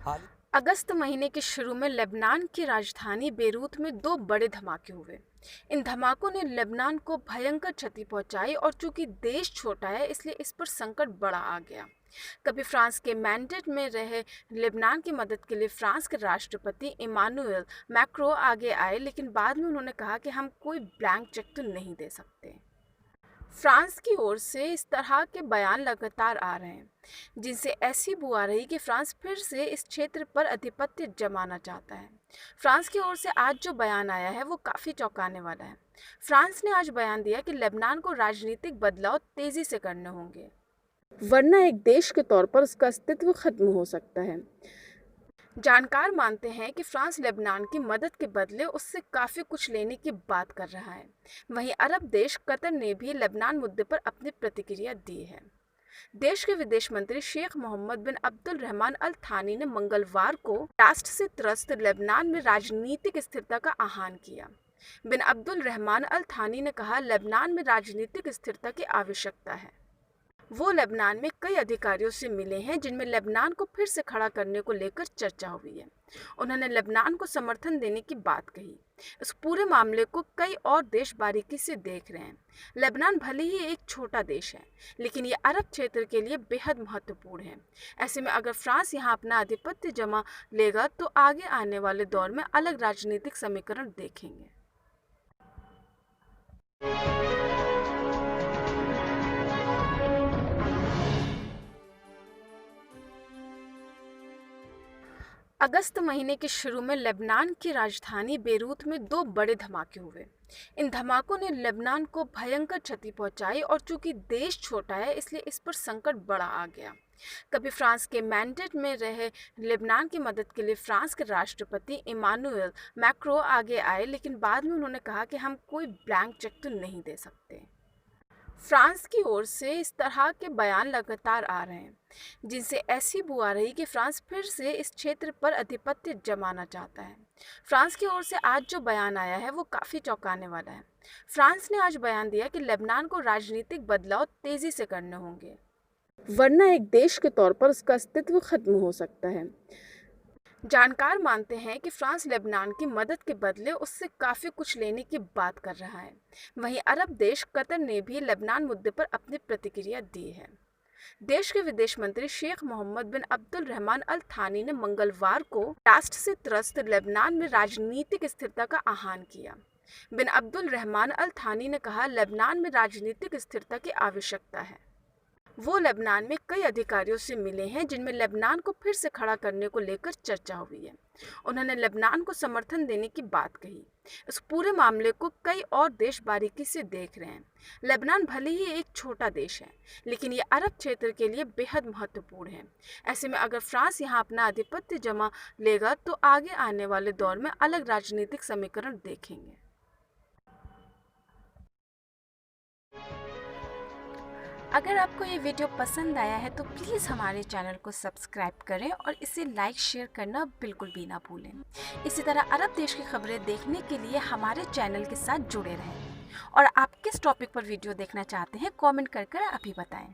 हाल अगस्त महीने के शुरू में लेबनान की राजधानी बेरूत में दो बड़े धमाके हुए। इन धमाकों ने लेबनान को भयंकर क्षति पहुंचाई और चूंकि देश छोटा है इसलिए इस पर संकट बड़ा आ गया। कभी फ्रांस के मैंडेट में रहे लेबनान की मदद के लिए फ्रांस के राष्ट्रपति इमानुएल मैक्रो आगे आए, लेकिन बाद में उन्होंने कहा कि हम कोई ब्लैंक चेक तो नहीं दे सकते। फ्रांस की ओर से इस तरह के बयान लगातार आ रहे हैं, जिनसे ऐसी बू आ रही कि फ्रांस फिर से इस क्षेत्र पर आधिपत्य जमाना चाहता है। फ्रांस की ओर से आज जो बयान आया है वो काफ़ी चौंकाने वाला है। फ्रांस ने आज बयान दिया कि लेबनान को राजनीतिक बदलाव तेज़ी से करने होंगे, वरना एक देश के तौर पर उसका अस्तित्व खत्म हो सकता है। जानकार मानते हैं कि फ्रांस लेबनान की मदद के बदले उससे काफ़ी कुछ लेने की बात कर रहा है। वहीं अरब देश कतर ने भी लेबनान मुद्दे पर अपनी प्रतिक्रिया दी है। देश के विदेश मंत्री शेख मोहम्मद बिन अब्दुल रहमान अल थानी ने मंगलवार को राष्ट्र से त्रस्त लेबनान में राजनीतिक स्थिरता का आह्वान किया। बिन अब्दुल रहमान अल थानी ने कहा, लेबनान में राजनीतिक स्थिरता की आवश्यकता है। वो लेबनान में कई अधिकारियों से मिले हैं जिनमें लेबनान को फिर से खड़ा करने को लेकर चर्चा हुई है। उन्होंने लेबनान को समर्थन देने की बात कही। इस पूरे मामले को कई और देश बारीकी से देख रहे हैं। लेबनान भले ही एक छोटा देश है, लेकिन ये अरब क्षेत्र के लिए बेहद महत्वपूर्ण है। ऐसे में अगर फ्रांस यहाँ अपना आधिपत्य जमा लेगा तो आगे आने वाले दौर में अलग राजनीतिक समीकरण देखेंगे। अगस्त महीने के शुरू में लेबनान की राजधानी बेरूत में दो बड़े धमाके हुए। इन धमाकों ने लेबनान को भयंकर क्षति पहुंचाई और चूंकि देश छोटा है इसलिए इस पर संकट बड़ा आ गया। कभी फ्रांस के मैंडेट में रहे लेबनान की मदद के लिए फ्रांस के राष्ट्रपति इमानुएल मैक्रो आगे आए, लेकिन बाद में उन्होंने कहा कि हम कोई ब्लैंक चेक तो नहीं दे सकते। फ्रांस की ओर से इस तरह के बयान लगातार आ रहे हैं, जिनसे ऐसी बू आ रही कि फ्रांस फिर से इस क्षेत्र पर आधिपत्य जमाना चाहता है। फ्रांस की ओर से आज जो बयान आया है वो काफ़ी चौंकाने वाला है। फ्रांस ने आज बयान दिया कि लेबनान को राजनीतिक बदलाव तेज़ी से करने होंगे, वरना एक देश के तौर पर उसका अस्तित्व खत्म हो सकता है। जानकार मानते हैं कि फ्रांस लेबनान की मदद के बदले उससे काफ़ी कुछ लेने की बात कर रहा है। वहीं अरब देश कतर ने भी लेबनान मुद्दे पर अपनी प्रतिक्रिया दी है। देश के विदेश मंत्री शेख मोहम्मद बिन अब्दुल रहमान अल थानी ने मंगलवार को राष्ट्र से त्रस्त लेबनान में राजनीतिक स्थिरता का आह्वान किया। बिन अब्दुल रहमान अल थानी ने कहा, लेबनान में राजनीतिक स्थिरता की आवश्यकता है। वो लेबनान में कई अधिकारियों से मिले हैं जिनमें लेबनान को फिर से खड़ा करने को लेकर चर्चा हुई है। उन्होंने लेबनान को समर्थन देने की बात कही। इस पूरे मामले को कई और देश बारीकी से देख रहे हैं। लेबनान भले ही एक छोटा देश है, लेकिन ये अरब क्षेत्र के लिए बेहद महत्वपूर्ण है। ऐसे में अगर फ्रांस यहाँ अपना आधिपत्य जमा लेगा तो आगे आने वाले दौर में अलग राजनीतिक समीकरण देखेंगे। अगर आपको ये वीडियो पसंद आया है तो प्लीज़ हमारे चैनल को सब्सक्राइब करें और इसे लाइक शेयर करना बिल्कुल भी ना भूलें। इसी तरह अरब देश की खबरें देखने के लिए हमारे चैनल के साथ जुड़े रहें। और आप किस टॉपिक पर वीडियो देखना चाहते हैं कमेंट कर अभी बताएं।